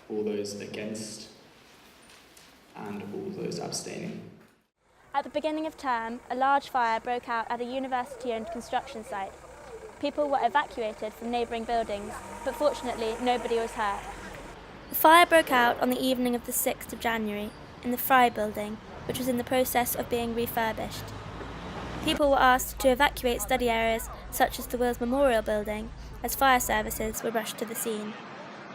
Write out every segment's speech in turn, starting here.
All those against? And all those abstaining? At the beginning of term, a large fire broke out at a university-owned construction site. People were evacuated from neighbouring buildings, but fortunately nobody was hurt. The fire broke out on the evening of the 6th of January in the Fry building, which was in the process of being refurbished. People were asked to evacuate study areas such as the Wills Memorial Building as fire services were rushed to the scene.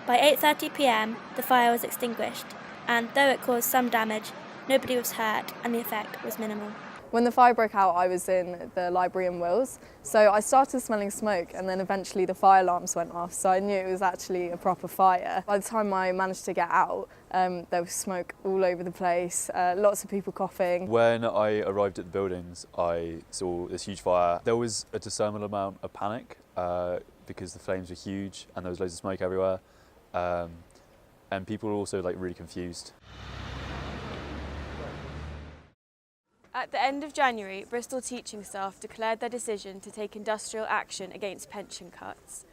By 8:30 p.m, the fire was extinguished, and though it caused some damage, nobody was hurt and the effect was minimal. When the fire broke out, I was in the library in Wills, so I started smelling smoke and then eventually the fire alarms went off, so I knew it was actually a proper fire. By the time I managed to get out, there was smoke all over the place, lots of people coughing. When I arrived at the buildings, I saw this huge fire. There was a discernible amount of panic because the flames were huge and there was loads of smoke everywhere, and people were also really confused. At the end of January, Bristol teaching staff declared their decision to take industrial action against pension cuts.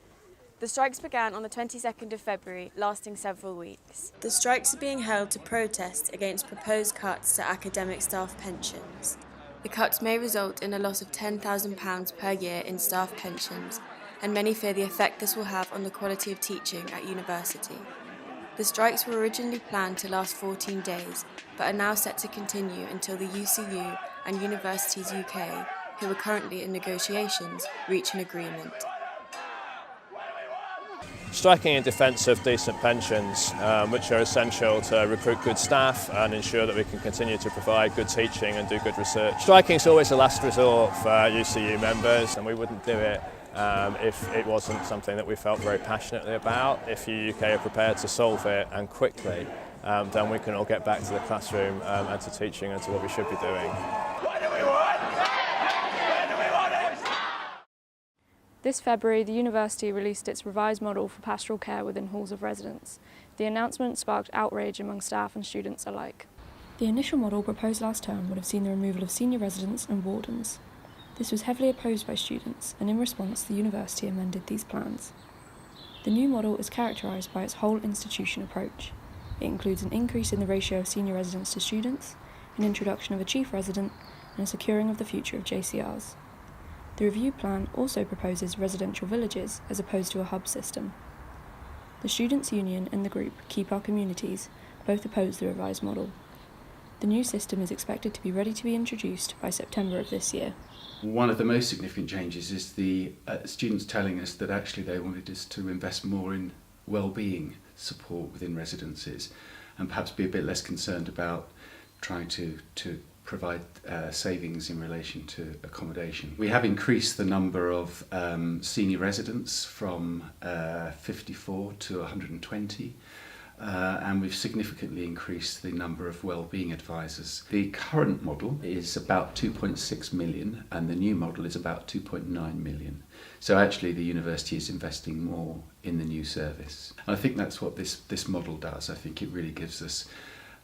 The strikes began on the 22nd of February, lasting several weeks. The strikes are being held to protest against proposed cuts to academic staff pensions. The cuts may result in a loss of £10,000 per year in staff pensions, and many fear the effect this will have on the quality of teaching at university. The strikes were originally planned to last 14 days, but are now set to continue until the UCU and Universities UK, who are currently in negotiations, reach an agreement. Striking in defence of decent pensions, which are essential to recruit good staff and ensure that we can continue to provide good teaching and do good research. Striking is always a last resort for UCU members, and we wouldn't do it if it wasn't something that we felt very passionately about. If UUK are prepared to solve it and quickly, then we can all get back to the classroom and to teaching and to what we should be doing. This February, the university released its revised model for pastoral care within halls of residence. The announcement sparked outrage among staff and students alike. The initial model proposed last term would have seen the removal of senior residents and wardens. This was heavily opposed by students, and in response the university amended these plans. The new model is characterised by its whole institution approach. It includes an increase in the ratio of senior residents to students, an introduction of a chief resident, and a securing of the future of JCRs. The review plan also proposes residential villages as opposed to a hub system. The Students' Union and the group Keep Our Communities both oppose the revised model. The new system is expected to be ready to be introduced by September of this year. One of the most significant changes is the students telling us that actually they wanted us to invest more in well-being support within residences and perhaps be a bit less concerned about trying to provide savings in relation to accommodation. We have increased the number of senior residents from 54 to 120. And we've significantly increased the number of wellbeing advisors. The current model is about 2.6 million and the new model is about 2.9 million. So actually the university is investing more in the new service. And I think that's what this model does. I think it really gives us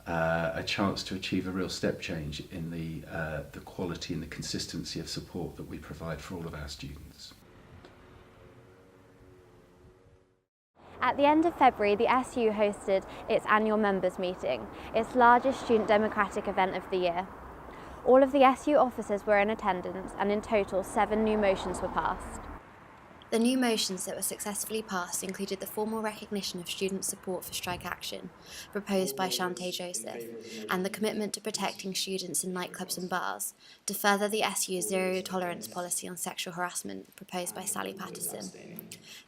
a chance to achieve a real step change in the quality and the consistency of support that we provide for all of our students. At the end of February, the SU hosted its annual members meeting, its largest student democratic event of the year. All of the SU officers were in attendance and in total 7 new motions were passed. The new motions that were successfully passed included the formal recognition of student support for strike action, proposed by Shante Joseph, and the commitment to protecting students in nightclubs and bars, to further the SU's zero tolerance policy on sexual harassment, proposed by Sally Patterson.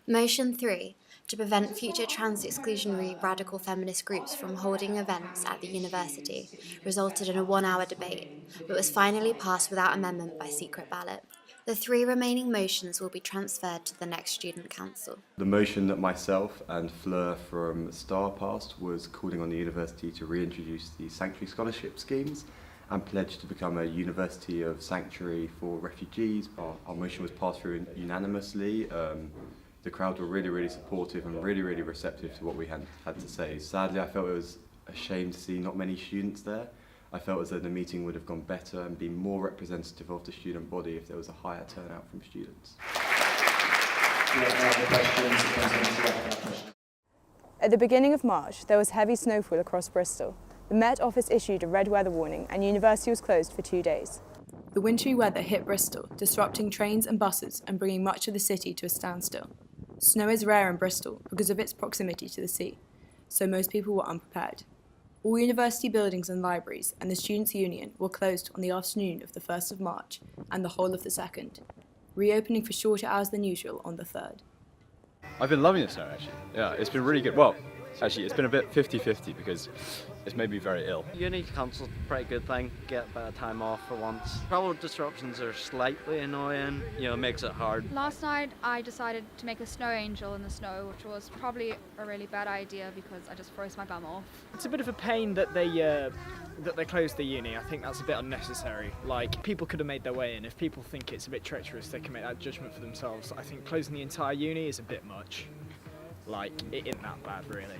Motion 3, to prevent future trans-exclusionary radical feminist groups from holding events at the university, resulted in a 1-hour debate, but was finally passed without amendment by secret ballot. The 3 remaining motions will be transferred to the next Student Council. The motion that myself and Fleur from STAR passed was calling on the university to reintroduce the sanctuary scholarship schemes and pledge to become a university of sanctuary for refugees. Our motion was passed through unanimously. The crowd were really supportive and really receptive to what we had to say. Sadly, I felt it was a shame to see not many students there. I felt as though the meeting would have gone better and been more representative of the student body if there was a higher turnout from students. At the beginning of March, there was heavy snowfall across Bristol. The Met Office issued a red weather warning and university was closed for 2 days. The wintry weather hit Bristol, disrupting trains and buses and bringing much of the city to a standstill. Snow is rare in Bristol because of its proximity to the sea, so most people were unprepared. All university buildings and libraries and the Students' Union were closed on the afternoon of the 1st of March and the whole of the 2nd, reopening for shorter hours than usual on the 3rd. I've been loving the snow, actually. Yeah, it's been really good. Well, actually, it's been a bit 50-50 because it's made me very ill. Uni cancelled, pretty good thing. Get a bit of time off for once. Travel disruptions are slightly annoying, it makes it hard. Last night I decided to make a snow angel in the snow, which was probably a really bad idea because I just froze my bum off. It's a bit of a pain that they closed the uni. I think that's a bit unnecessary. Like, people could have made their way in. If people think it's a bit treacherous, they can make that judgment for themselves. I think closing the entire uni is a bit much. Like, it isn't that bad, really.